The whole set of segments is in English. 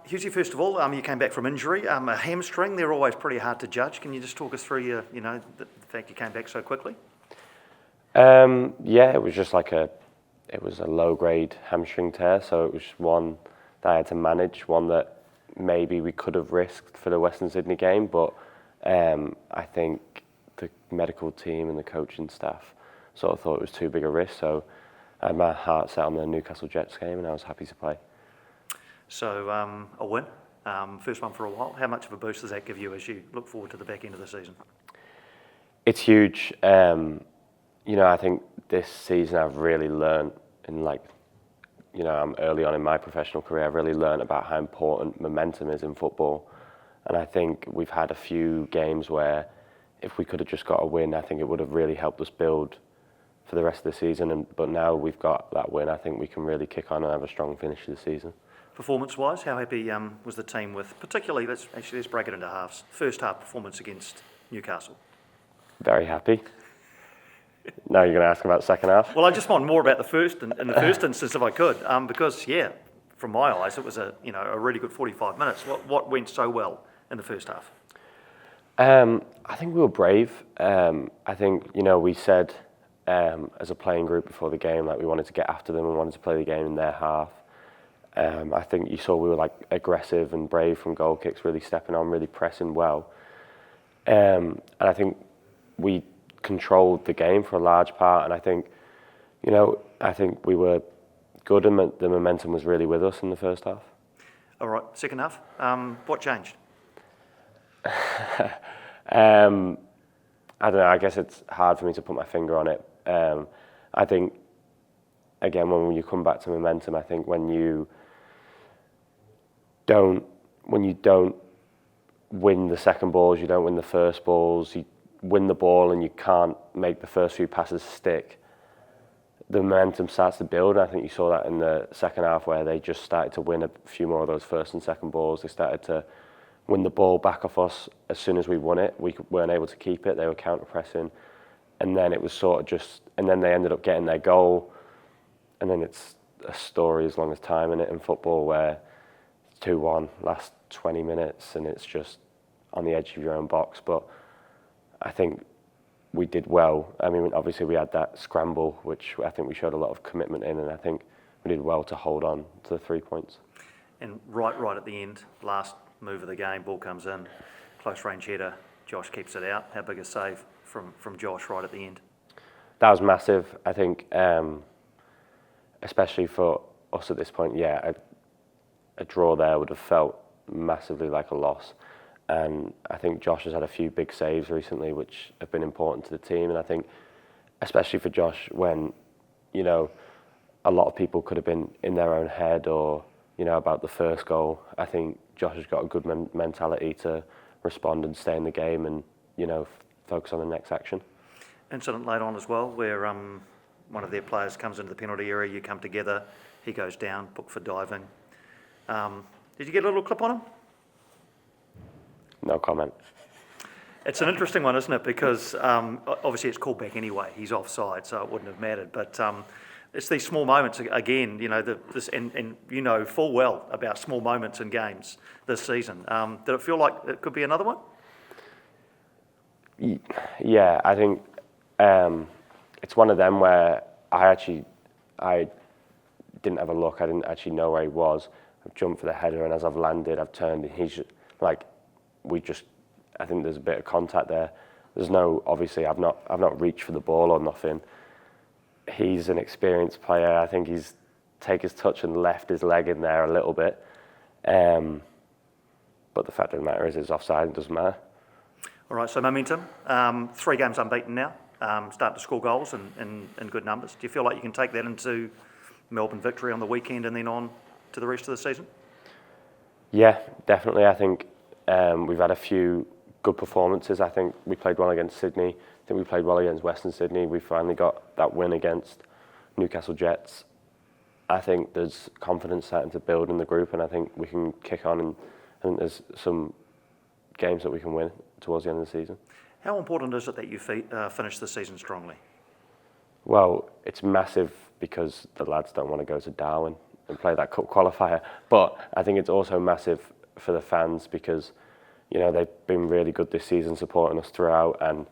Hughesy, first of all, you came back from injury, a hamstring. They're always pretty hard to judge. Can you just talk us through the fact you came back so quickly? Yeah, it was just it was a low-grade hamstring tear, so it was one that I had to manage, one that maybe we could have risked for the Western Sydney game, but I think the medical team and the coaching staff sort of thought it was too big a risk, so I had my heart set on the Newcastle Jets game and I was happy to play. So a win, first one for a while. How much of a boost does that give you as you look forward to the back end of the season? It's huge. I think this season I've really learned I'm early on in my professional career, I've really learned about how important momentum is in football. And I think we've had a few games where if we could have just got a win, I think it would have really helped us build for the rest of the season. But now we've got that win, I think we can really kick on and have a strong finish to the season. Performance-wise, how happy was the team with, particularly, let's break it into halves, first half performance against Newcastle? Very happy. Now you're going to ask about the second half? Well, I just want more about the first, in the first instance, if I could, because from my eyes, it was a really good 45 minutes. What went so well in the first half? I think we were brave. I think we said as a playing group before the game we wanted to get after them and wanted to play the game in their half. I think you saw we were aggressive and brave from goal kicks, really stepping on, really pressing well. And I think we controlled the game for a large part, and I think we were good and the momentum was really with us in the first half. All right, second half, what changed? I don't know, I guess it's hard for me to put my finger on it. I think, again, when you come back to momentum, I think when you don't win the second balls, you don't win the first balls, you win the ball and you can't make the first few passes stick, the momentum starts to build. I think you saw that in the second half where they just started to win a few more of those first and second balls. They started to win the ball back off us as soon as we won it. We weren't able to keep it. They were counter-pressing. And then it was and then they ended up getting their goal. And then it's a story as long as time in it in football where it's 2-1, last 20 minutes, and it's just on the edge of your own box. But I think we did well. I mean, obviously we had that scramble, which I think we showed a lot of commitment in, and I think we did well to hold on to the 3 points. And right at the end, last move of the game, ball comes in, close range header, Josh keeps it out. How big a save from Josh right at the end? That was massive. I think, especially for us at this point, a draw there would have felt massively like a loss. And I think Josh has had a few big saves recently which have been important to the team. And I think, especially for Josh, when, a lot of people could have been in their own head or, about the first goal, I think Josh has got a good mentality to respond and stay in the game and, focus on the next action. Incident late on as well, where one of their players comes into the penalty area, you come together, he goes down, booked for diving. Did you get a little clip on him? No comment. It's an interesting one, isn't it? Because obviously it's called back anyway. He's offside, so it wouldn't have mattered. But it's these small moments again. And you know full well about small moments in games this season. Did it feel like it could be another one? Yeah, I think it's one of them where I didn't have a look. I didn't actually know where he was. I've jumped for the header, and as I've landed, I've turned, and he's I think there's a bit of contact there. There's no, obviously, I've not reached for the ball or nothing. He's an experienced player. I think he's taken his touch and left his leg in there a little bit. But the fact of the matter is, it's offside. It doesn't matter. All right, so momentum. 3 games unbeaten now. Starting to score goals in good numbers. Do you feel like you can take that into Melbourne Victory on the weekend and then on to the rest of the season? Yeah, definitely. I think we've had a few good performances. I think we played well against Sydney. I think we played well against Western Sydney. We finally got that win against Newcastle Jets. I think there's confidence starting to build in the group, and I think we can kick on, and I think there's some games that we can win towards the end of the season. How important is it that you finish the season strongly? Well, it's massive because the lads don't want to go to Darwin and play that cup qualifier. But I think it's also massive for the fans because, you know, they've been really good this season supporting us throughout, and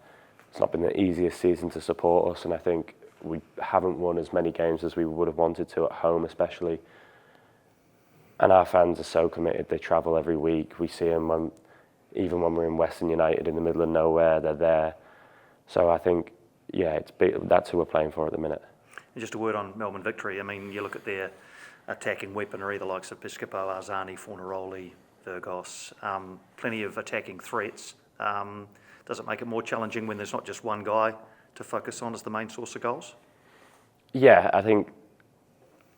it's not been the easiest season to support us, and I think we haven't won as many games as we would have wanted to at home especially. And our fans are so committed. They travel every week. We see them even when we're in Western United in the middle of nowhere, they're there. So I think, yeah, that's who we're playing for at the minute. And just a word on Melbourne Victory. I mean, you look at their attacking weaponry, the likes of Piscopo, Arzani, Fornaroli, Virgos, plenty of attacking threats. Does it make it more challenging when there's not just one guy to focus on as the main source of goals? Yeah, I think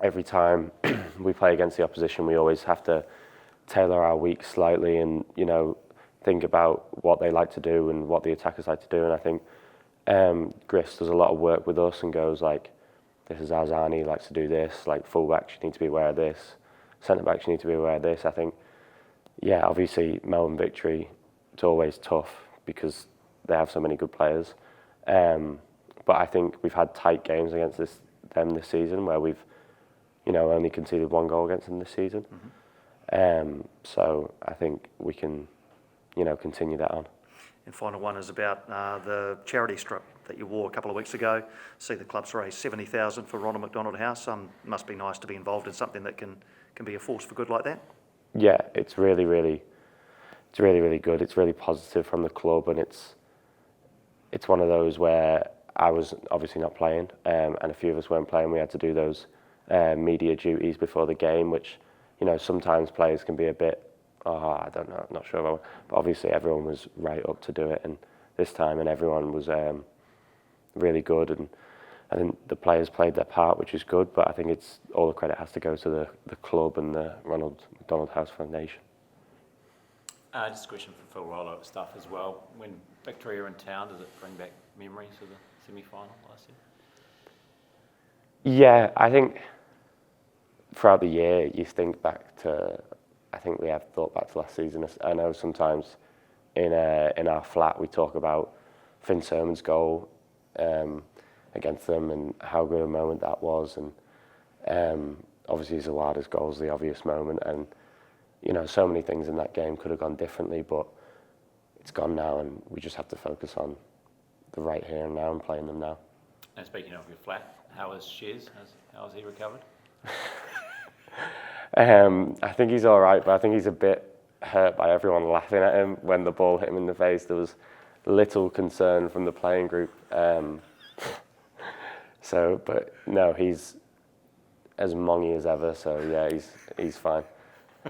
every time we play against the opposition, we always have to tailor our week slightly and, you know, think about what they like to do and what the attackers like to do. And I think Griffiths does a lot of work with us and goes like, this is Arzani, he likes to do this, like full-backs, you need to be aware of this, centre-backs, you need to be aware of this. I think, yeah, obviously Melbourne Victory, it's always tough because they have so many good players. But I think we've had tight games against them this season where we've, you know, only conceded 1 goal against them this season. Mm-hmm. So I think we can, you know, continue that on. And final one is about the charity strip that you wore a couple of weeks ago. See the club's raised $70,000 for Ronald McDonald House. Must be nice to be involved in something that can be a force for good like that. Yeah, it's really good. It's really positive from the club, and it's one of those where I was obviously not playing, and a few of us weren't playing. We had to do those media duties before the game, which, you know, sometimes players can be a bit, I don't know, I'm not sure about. But obviously everyone was right up to do it, and this time, and everyone was really good, and I think the players played their part, which is good. But I think it's all the credit has to go to the club and the Ronald McDonald House Foundation. Just a question for Phil Rollo stuff as well. When Victory are in town, does it bring back memories of the semi-final last year? Yeah, I think throughout the year you think back to, I think we have thought back to last season. I know sometimes in our flat we talk about Finn Sermon's goal against them and how good a moment that was, and obviously Zawada's goal is the obvious moment, and you know, so many things in that game could have gone differently, but it's gone now, and we just have to focus on the right here and now and playing them now. And speaking of your flat, how is Shez? How has he recovered? I think he's all right, but I think he's a bit hurt by everyone laughing at him when the ball hit him in the face. There was little concern from the playing group. But no, he's as mongy as ever, so yeah, he's fine.